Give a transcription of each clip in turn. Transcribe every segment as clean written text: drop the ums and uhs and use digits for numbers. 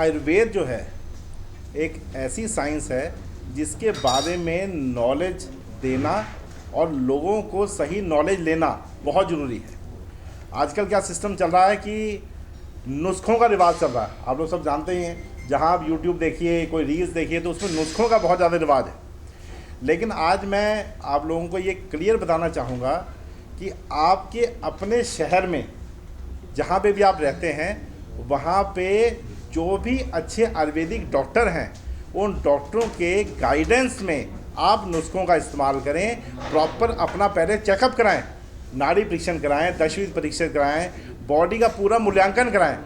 आयुर्वेद जो है एक ऐसी साइंस है जिसके बारे में नॉलेज देना और लोगों को सही नॉलेज लेना बहुत ज़रूरी है। आजकल क्या सिस्टम चल रहा है कि नुस्खों का रिवाज चल रहा है, आप लोग सब जानते ही हैं। जहाँ आप यूट्यूब देखिए, कोई रील्स देखिए, तो उसमें नुस्खों का बहुत ज़्यादा रिवाज है। लेकिन आज मैं आप लोगों को ये क्लियर बताना चाहूँगा कि आपके अपने शहर में जहाँ पे भी आप रहते हैं, वहाँ पे जो भी अच्छे आयुर्वेदिक डॉक्टर हैं, उन डॉक्टरों के गाइडेंस में आप नुस्खों का इस्तेमाल करें। प्रॉपर अपना पहले चेकअप कराएं, नाड़ी परीक्षण कराएं, दशविध परीक्षण कराएं, बॉडी का पूरा मूल्यांकन कराएं।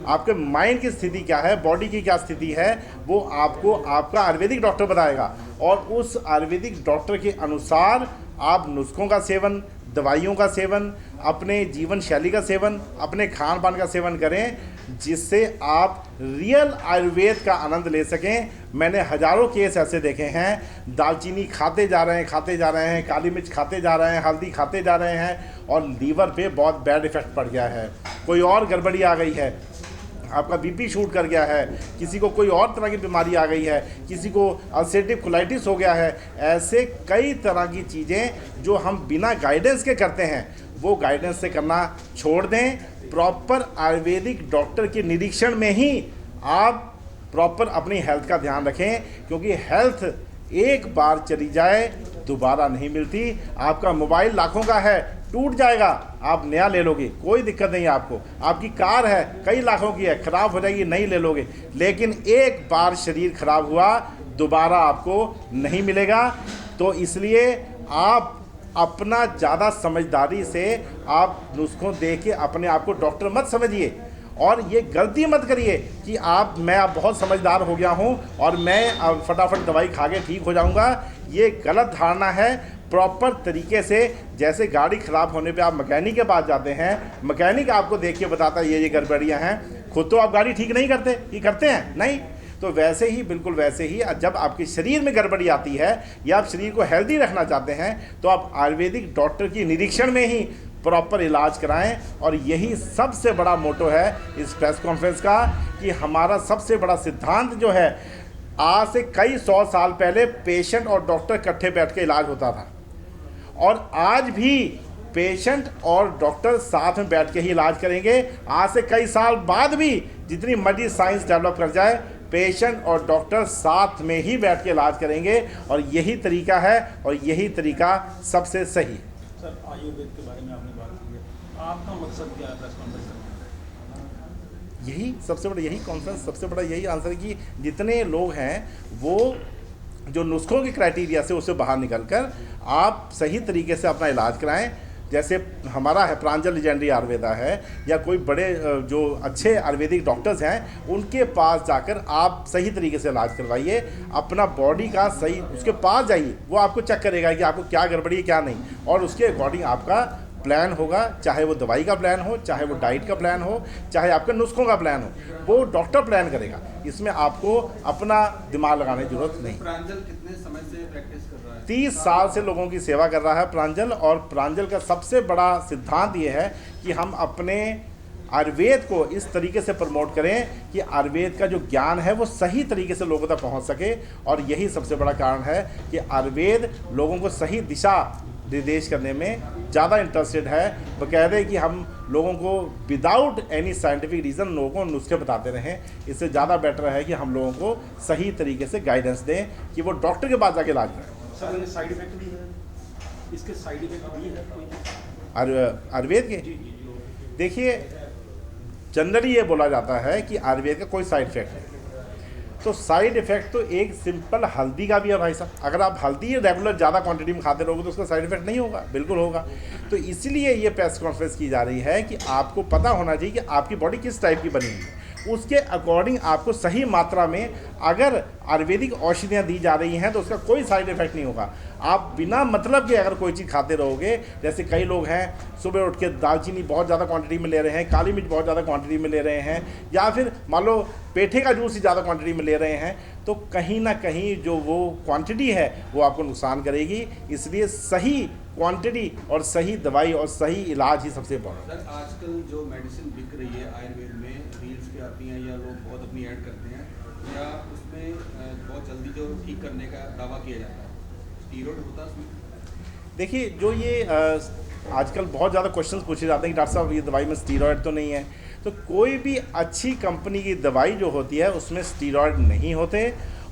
आपके माइंड की स्थिति क्या है, बॉडी की क्या स्थिति है, वो आपको आपका आयुर्वेदिक डॉक्टर बताएगा। और उस आयुर्वेदिक डॉक्टर के अनुसार आप नुस्खों का सेवन, दवाइयों का सेवन, अपने जीवन शैली का सेवन, अपने खान पान का सेवन करें, जिससे आप रियल आयुर्वेद का आनंद ले सकें। मैंने हज़ारों केस ऐसे देखे हैं, दालचीनी खाते जा रहे हैं, काली मिर्च खाते जा रहे हैं, हल्दी खाते जा रहे हैं, और लीवर पे बहुत बैड इफ़ेक्ट पड़ गया है। कोई और गड़बड़ी आ गई है, आपका बीपी शूट कर गया है, किसी को कोई और तरह की बीमारी आ गई है, किसी को अल्सरेटिव कोलाइटिस हो गया है। ऐसे कई तरह की चीज़ें जो हम बिना गाइडेंस के करते हैं, वो गाइडेंस से करना छोड़ दें। प्रॉपर आयुर्वेदिक डॉक्टर के निरीक्षण में ही आप प्रॉपर अपनी हेल्थ का ध्यान रखें, क्योंकि हेल्थ एक बार चली जाए दोबारा नहीं मिलती। आपका मोबाइल लाखों का है, टूट जाएगा, आप नया ले लोगे, कोई दिक्कत नहीं है आपको। आपकी कार है, कई लाखों की है, ख़राब हो जाएगी, नहीं ले लोगे। लेकिन एक बार शरीर खराब हुआ, दोबारा आपको नहीं मिलेगा। तो इसलिए आप अपना ज़्यादा समझदारी से आप नुस्खों दे के अपने आप को डॉक्टर मत समझिए, और ये गलती मत करिए कि मैं अब बहुत समझदार हो गया हूँ और मैं अब फटाफट दवाई खा के ठीक हो जाऊँगा। ये गलत धारणा है। प्रॉपर तरीके से, जैसे गाड़ी ख़राब होने पे आप मैकेनिक के पास जाते हैं, मैकेनिक आपको देख के बताता है ये गड़बड़ियाँ हैं, खुद तो आप गाड़ी ठीक नहीं करते, ये करते हैं नहीं। तो वैसे ही, बिल्कुल वैसे ही, जब आपके शरीर में गड़बड़ी आती है या आप शरीर को हेल्दी रखना चाहते हैं, तो आप आयुर्वेदिक डॉक्टर की निरीक्षण में ही प्रॉपर इलाज कराएं। और यही सबसे बड़ा मोटो है इस प्रेस कॉन्फ्रेंस का, कि हमारा सबसे बड़ा सिद्धांत जो है, आज से कई 100 साल पहले पेशेंट और डॉक्टर इकट्ठे बैठ के इलाज होता था, और आज भी पेशेंट और डॉक्टर साथ में बैठ के ही इलाज करेंगे। आज से कई साल बाद भी जितनी मर्जी साइंस डेवलप कर जाए, पेशेंट और डॉक्टर साथ में ही बैठ के इलाज करेंगे, और यही तरीका है, और यही तरीका सबसे सही है। सर, आयुर्वेद के बारे में आपने बात की है, आपका मकसद क्या है प्रेस कॉन्फ्रेंस करने का? यही सबसे बड़ा, यही कॉन्फ्रेंस सबसे बड़ा यही आंसर है कि जितने लोग हैं वो जो नुस्खों के क्राइटेरिया से उससे बाहर निकलकर आप सही तरीके से अपना इलाज कराएं। जैसे हमारा है प्रांजल लीजेंडरी आयुर्वेदा है, या कोई बड़े जो अच्छे आयुर्वेदिक डॉक्टर्स हैं, उनके पास जाकर आप सही तरीके से इलाज करवाइए। अपना बॉडी का सही, उसके पास जाइए, वो आपको चेक करेगा कि आपको क्या गड़बड़ी है क्या नहीं, और उसके अकॉर्डिंग आपका प्लान होगा। चाहे वो दवाई का प्लान हो, चाहे वो डाइट का प्लान हो, चाहे आपके नुस्खों का प्लान हो, वो डॉक्टर प्लान करेगा। इसमें आपको अपना दिमाग लगाने की जरूरत नहीं। प्रांजल कितने समय से प्रैक्टिस कर रहा है? 30 साल से लोगों की सेवा कर रहा है प्रांजल। और प्रांजल का सबसे बड़ा सिद्धांत ये है कि हम अपने आयुर्वेद को इस तरीके से प्रमोट करें कि आयुर्वेद का जो ज्ञान है वो सही तरीके से लोगों तक पहुंच सके। और यही सबसे बड़ा कारण है कि आयुर्वेद लोगों को सही दिशा निर्देश करने में ज़्यादा इंटरेस्टेड है। बकायदे कि हम लोगों को विदाउट एनी साइंटिफिक रीज़न लोगों को नुस्खे बताते रहें, इससे ज़्यादा बेटर है कि हम लोगों को सही तरीके से गाइडेंस दें कि वो डॉक्टर के पास जाके इलाज करें। सर, ये साइड इफेक्ट भी है, इसके साइड इफेक्ट भी है कोई? आयुर्वेद के देखिए, जनरली ये बोला जाता है कि आयुर्वेद का कोई साइड इफेक्ट नहीं। तो साइड इफेक्ट तो एक सिंपल हल्दी का भी है भाई साहब। अगर आप हल्दी रेगुलर ज़्यादा क्वांटिटी में खाते रहोगे तो उसका साइड इफेक्ट नहीं होगा, बिल्कुल होगा। तो इसलिए ये प्रेस कॉन्फ्रेंस की जा रही है कि आपको पता होना चाहिए कि आपकी बॉडी किस टाइप की बनी है, उसके अकॉर्डिंग आपको सही मात्रा में अगर आयुर्वेदिक औषधियाँ दी जा रही हैं तो उसका कोई साइड इफेक्ट नहीं होगा। आप बिना मतलब के अगर कोई चीज़ खाते रहोगे, जैसे कई लोग हैं सुबह उठ के दालचीनी बहुत ज़्यादा क्वांटिटी में ले रहे हैं, काली मिर्च बहुत ज़्यादा क्वांटिटी में ले रहे हैं, या फिर मान लो पेठे का जूस ही ज़्यादा क्वांटिटी में ले रहे हैं, तो कहीं ना कहीं जो वो क्वांटिटी है वो आपको नुकसान करेगी। इसलिए सही क्वांटिटी और सही दवाई और सही इलाज ही सबसे इम्पोर्टेंट है। सर आजकल जो मेडिसिन बिक रही है आयुर्वेद में, रील्स पे आती हैं या लोग बहुत अपनी ऐड करते हैं, या उसमें बहुत जल्दी जो ठीक करने का दावा किया जाता है, स्टीरॉयड होता है उसमें? देखिए, जो ये आजकल बहुत ज़्यादा क्वेश्चंस पूछे जाते हैं कि डॉक्टर साहब ये दवाई में स्टीरॉयड तो नहीं है। तो कोई भी अच्छी कंपनी की दवाई जो होती है उसमें स्टीरॉयड नहीं होते।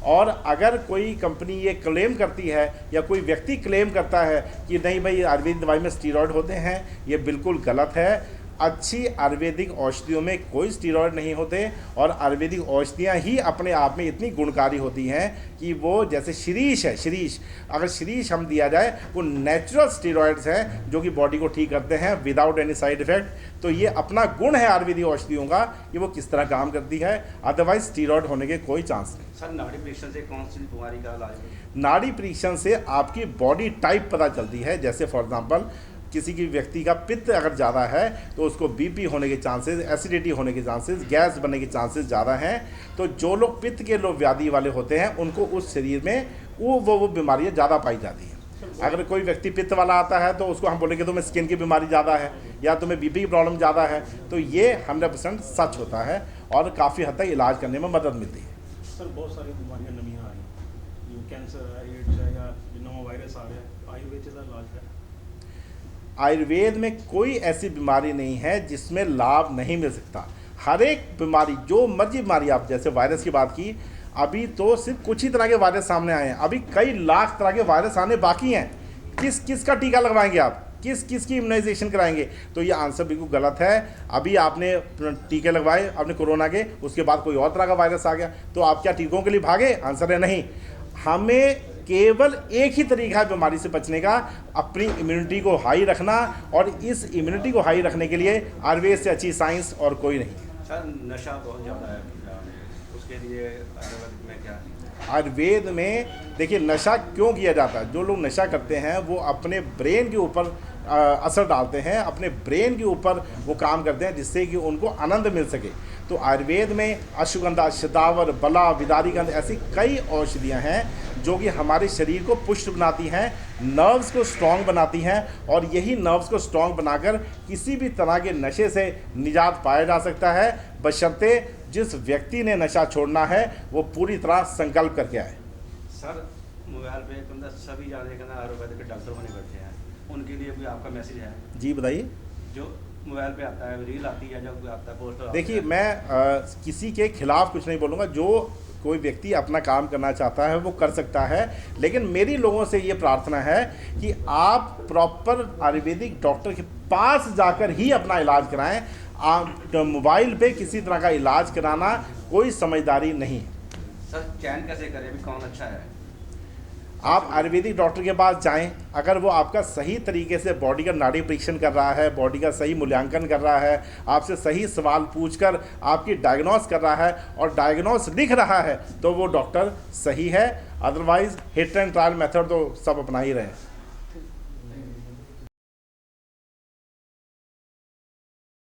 और अगर कोई कंपनी ये क्लेम करती है या कोई व्यक्ति क्लेम करता है कि नहीं भाई आयुर्वेदिक दवाई में स्टीरॉयड होते हैं, ये बिल्कुल गलत है। अच्छी आयुर्वेदिक औषधियों में कोई स्टीरॉयड नहीं होते और आयुर्वेदिक औषधियाँ ही अपने आप में इतनी गुणकारी होती हैं कि वो जैसे शिरीष है, शिरीष अगर शिरीष हम दिया जाए वो नेचुरल स्टीरॉयड्स हैं जो कि बॉडी को ठीक करते हैं विदाउट एनी साइड इफेक्ट। तो ये अपना गुण है आयुर्वेदिक औषधियों का कि वो किस तरह काम करती है, अदरवाइज स्टीरॉयड होने के कोई चांस नहीं। सर नाड़ी परीक्षण से कौन सी बीमारी का इलाज है? नाड़ी परीक्षण से आपकी बॉडी टाइप पता चलती है। जैसे फॉर एग्जांपल किसी की व्यक्ति का पित्त अगर ज़्यादा है तो उसको बीपी होने के चांसेस, एसिडिटी होने के चांसेस, गैस बनने के चांसेस ज़्यादा हैं। तो जो लोग पित्त के लोग व्याधि वाले होते हैं उनको उस शरीर में वो बीमारियाँ ज़्यादा पाई जाती हैं। अगर कोई व्यक्ति पित्त वाला आता है तो उसको हम बोलेंगे तुम्हें स्किन की बीमारी ज़्यादा है या तुम्हें बीपी की प्रॉब्लम ज़्यादा है। तो ये 100% सच होता है और काफ़ी हद तक इलाज करने में मदद मिलती है। सर बहुत सारी बीमारियां नवीं आ रही हैं, जो कैंसर है, एड्स है या नवा वायरस आ रहा है, आयुर्वेद का इलाज है? आयुर्वेद में कोई ऐसी बीमारी नहीं है जिसमें लाभ नहीं मिल सकता। हर एक बीमारी, जो मर्जी बीमारी, आप जैसे वायरस की बात की, अभी तो सिर्फ कुछ ही तरह के वायरस सामने आए हैं, अभी कई लाख तरह के वायरस आने बाकी हैं। किस का टीका लगवाएंगे आप, किस की इम्यूनाइजेशन कराएंगे? तो ये आंसर बिल्कुल गलत है। अभी आपने टीके लगवाए आपने कोरोना के, उसके बाद कोई और तरह का वायरस आ गया, तो आप क्या टीकों के लिए भागे? आंसर है नहीं। हमें केवल एक ही तरीका है बीमारी से बचने का, अपनी इम्यूनिटी को हाई रखना, और इस इम्यूनिटी को हाई रखने के लिए आयुर्वेद से अच्छी साइंस और कोई नहीं। सर नशा बहुत ज़्यादा है, उसके लिए आयुर्वेद में क्या? आयुर्वेद में देखिए नशा क्यों किया जाता है? जो लोग नशा करते हैं वो अपने ब्रेन के ऊपर असर डालते हैं, अपने ब्रेन के ऊपर वो काम करते हैं जिससे कि उनको आनंद मिल सके। तो आयुर्वेद में अश्वगंधा, शतावर, बला, विदारीगंध ऐसी कई औषधियाँ हैं जो कि हमारे शरीर को पुष्ट बनाती हैं, नर्व्स को स्ट्रॉन्ग बनाती हैं, और यही नर्व्स को स्ट्रॉन्ग बनाकर किसी भी तरह के नशे से निजात पाया जा सकता है, बशर्ते जिस व्यक्ति ने नशा छोड़ना है वो पूरी तरह संकल्प करके आए। सर मोबाइल पे मतलब सभी जाने का ना आयुर्वेद के डॉक्टर बने बैठे हैं, उनके लिए भी आपका मैसेज है? जी बताइए। जो मोबाइल पे आता है, रील आती है, जो आता है पोस्टर, देखिए मैं किसी के खिलाफ कुछ नहीं बोलूँगा। जो कोई व्यक्ति अपना काम करना चाहता है वो कर सकता है, लेकिन मेरी लोगों से ये प्रार्थना है कि आप प्रॉपर आयुर्वेदिक डॉक्टर के पास जाकर ही अपना इलाज कराएं। आप मोबाइल पे किसी तरह का इलाज कराना कोई समझदारी नहीं है। सर चयन कैसे करें अभी कौन अच्छा है? आप आयुर्वेदिक डॉक्टर के पास जाएं, अगर वो आपका सही तरीके से बॉडी का नाड़ी परीक्षण कर रहा है, बॉडी का सही मूल्यांकन कर रहा है, आपसे सही सवाल पूछकर आपकी डायग्नोस कर रहा है और डायग्नोस लिख रहा है, तो वो डॉक्टर सही है। Otherwise hit and trial method तो सब अपना ही रहे हैं।